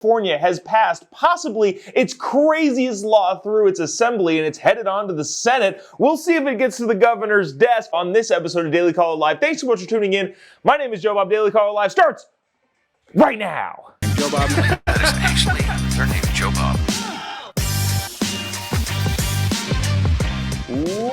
California has passed possibly its craziest law through its assembly, and it's headed on to the Senate. We'll see if it gets to the governor's desk on this episode of Daily Caller Live. Thanks so much for tuning in. My name is Jobob. Daily Caller Live starts right now. Jobob. That is actually their name, Jobob. Live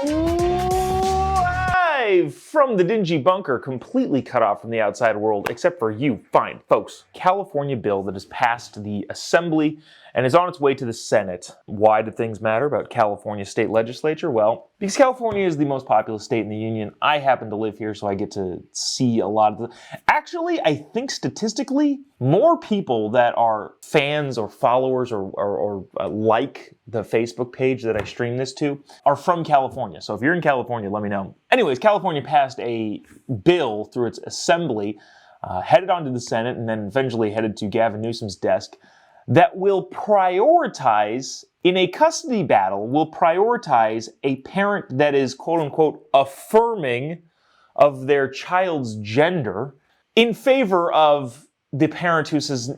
from the dingy bunker, completely cut off from the outside world, except for you fine folks. California bill that has passed the Assembly and is on its way to the Senate. Why do things matter about California state legislature? Well, because California is the most populous state in the union. I happen to live here, so I get to see a lot of the... Actually, I think statistically, more people that are fans or followers or like the Facebook page that I stream this to are from California. So if you're in California, let me know. Anyways, California passed a bill through its assembly, headed on to the Senate, and then eventually headed to Gavin Newsom's desk, that will prioritize, in a custody battle, will prioritize a parent that is, quote-unquote, affirming of their child's gender in favor of the parent who says,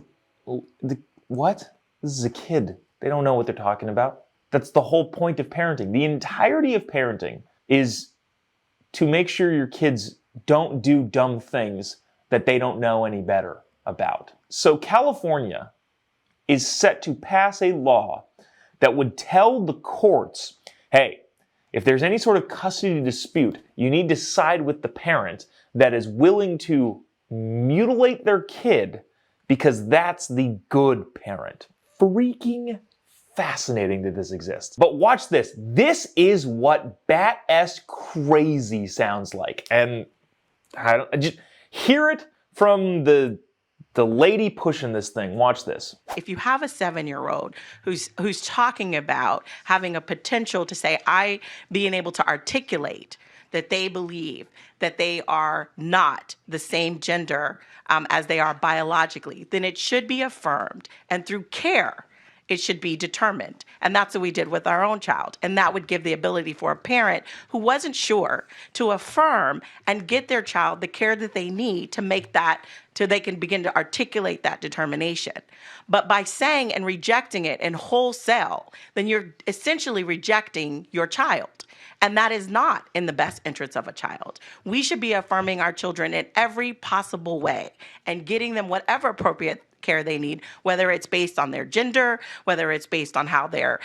what? This is a kid. They don't know what they're talking about. That's the whole point of parenting. The entirety of parenting is to make sure your kids don't do dumb things that they don't know any better about. So California is set to pass a law that would tell the courts, hey, if there's any sort of custody dispute, you need to side with the parent that is willing to mutilate their kid because that's the good parent. Freaking fascinating that this exists. But watch this. This is what bat-ass crazy sounds like. And I just hear it from the lady pushing this thing. Watch this. If you have a 7-year-old who's talking about having a potential to say, being able to articulate that they believe that they are not the same gender as they are biologically, then it should be affirmed. And through care, it should be determined. And that's what we did with our own child. And that would give the ability for a parent who wasn't sure to affirm and get their child the care that they need to make that, till they can begin to articulate that determination. But by saying and rejecting it in wholesale, then you're essentially rejecting your child. And that is not in the best interests of a child. We should be affirming our children in every possible way and getting them whatever appropriate care they need, whether it's based on their gender, whether it's based on how their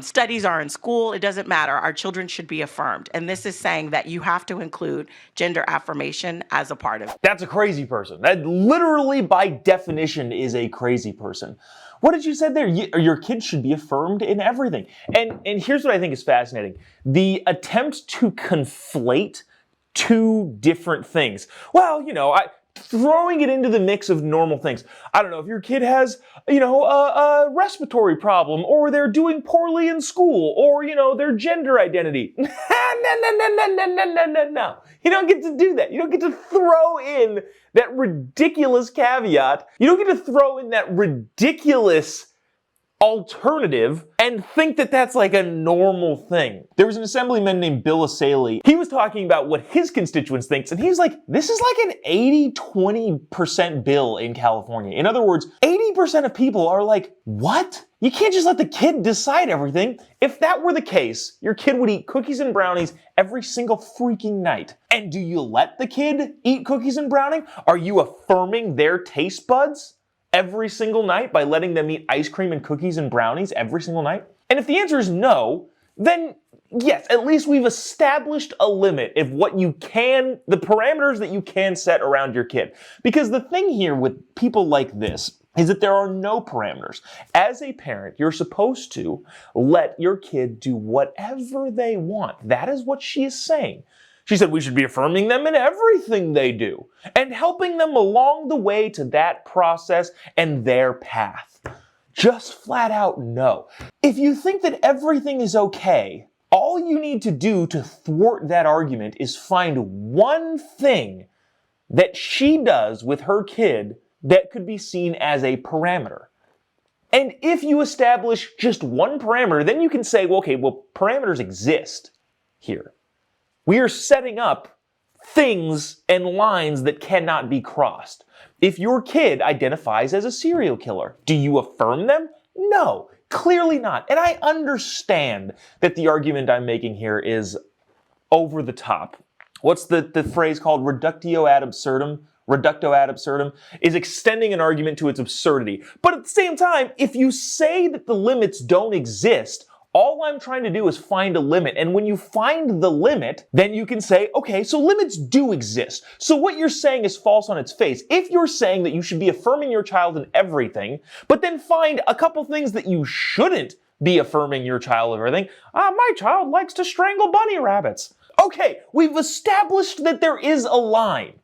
studies are in school. It doesn't matter. Our children should be affirmed. And this is saying that you have to include gender affirmation as a part of it. That's a crazy person. That literally, by definition, is a crazy person. What did you say there? Your kids should be affirmed in everything. And here's what I think is fascinating. The attempt to conflate two different things. Well, throwing it into the mix of normal things. I don't know, if your kid has, a respiratory problem, or they're doing poorly in school, or, their gender identity. No. You don't get to do that. You don't get to throw in that ridiculous caveat. You don't get to throw in that ridiculous alternative and think that that's like a normal thing. There was an assemblyman named Bill Asaley. He was talking about what his constituents think, and he's like, this is like an 80-20% bill in California. In other words, 80% of people are like, what? You can't just let the kid decide everything. If that were the case, your kid would eat cookies and brownies every single freaking night. And do you let the kid eat cookies and brownies? Are you affirming their taste buds every single night by letting them eat ice cream and cookies and brownies every single night? And if the answer is no, then yes, at least we've established a limit of what you can, the parameters that you can set around your kid. Because the thing here with people like this is that there are no parameters. As a parent, you're supposed to let your kid do whatever they want. That is what she is saying. She said we should be affirming them in everything they do and helping them along the way to that process and their path. Just flat out no. If you think that everything is okay, all you need to do to thwart that argument is find one thing that she does with her kid that could be seen as a parameter. And if you establish just one parameter, then you can say, well, okay, well, parameters exist here. We are setting up things and lines that cannot be crossed. If your kid identifies as a serial killer, do you affirm them? No, clearly not. And I understand that the argument I'm making here is over the top. What's the phrase called? Reductio ad absurdum? Reducto ad absurdum is extending an argument to its absurdity. But at the same time, if you say that the limits don't exist, all I'm trying to do is find a limit. And when you find the limit, then you can say, okay, so limits do exist. So what you're saying is false on its face. If you're saying that you should be affirming your child in everything, but then find a couple things that you shouldn't be affirming your child of everything, my child likes to strangle bunny rabbits. Okay, we've established that there is a line.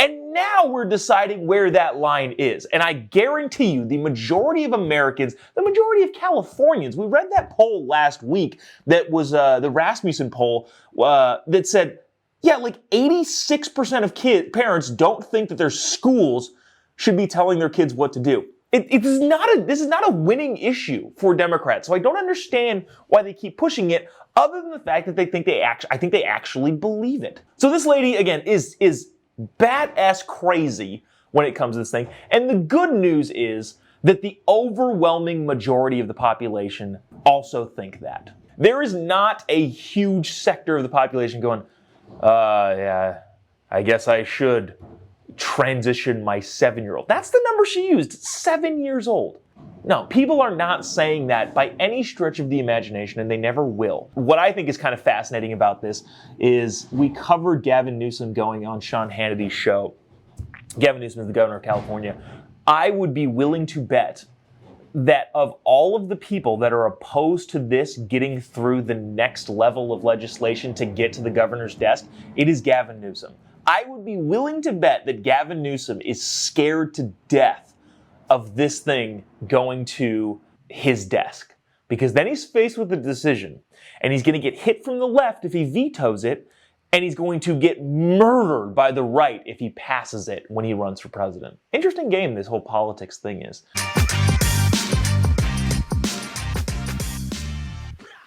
And now we're deciding where that line is. And I guarantee you, the majority of Americans, the majority of Californians, we read that poll last week that was the Rasmussen poll that said, yeah, like 86% of parents don't think that their schools should be telling their kids what to do. This is not a winning issue for Democrats. So I don't understand why they keep pushing it, other than the fact that I think they actually believe it. So this lady, again, is bat-ass crazy when it comes to this thing. And the good news is that the overwhelming majority of the population also think that. There is not a huge sector of the population going, yeah, I guess I should transition my 7-year-old. That's the number she used, 7 years old. No, people are not saying that by any stretch of the imagination, and they never will. What I think is kind of fascinating about this is we covered Gavin Newsom going on Sean Hannity's show. Gavin Newsom is the governor of California. I would be willing to bet that of all of the people that are opposed to this getting through the next level of legislation to get to the governor's desk, it is Gavin Newsom. I would be willing to bet that Gavin Newsom is scared to death of this thing going to his desk. Because then he's faced with a decision, and he's going to get hit from the left if he vetoes it, and he's going to get murdered by the right if he passes it when he runs for president. Interesting game this whole politics thing is.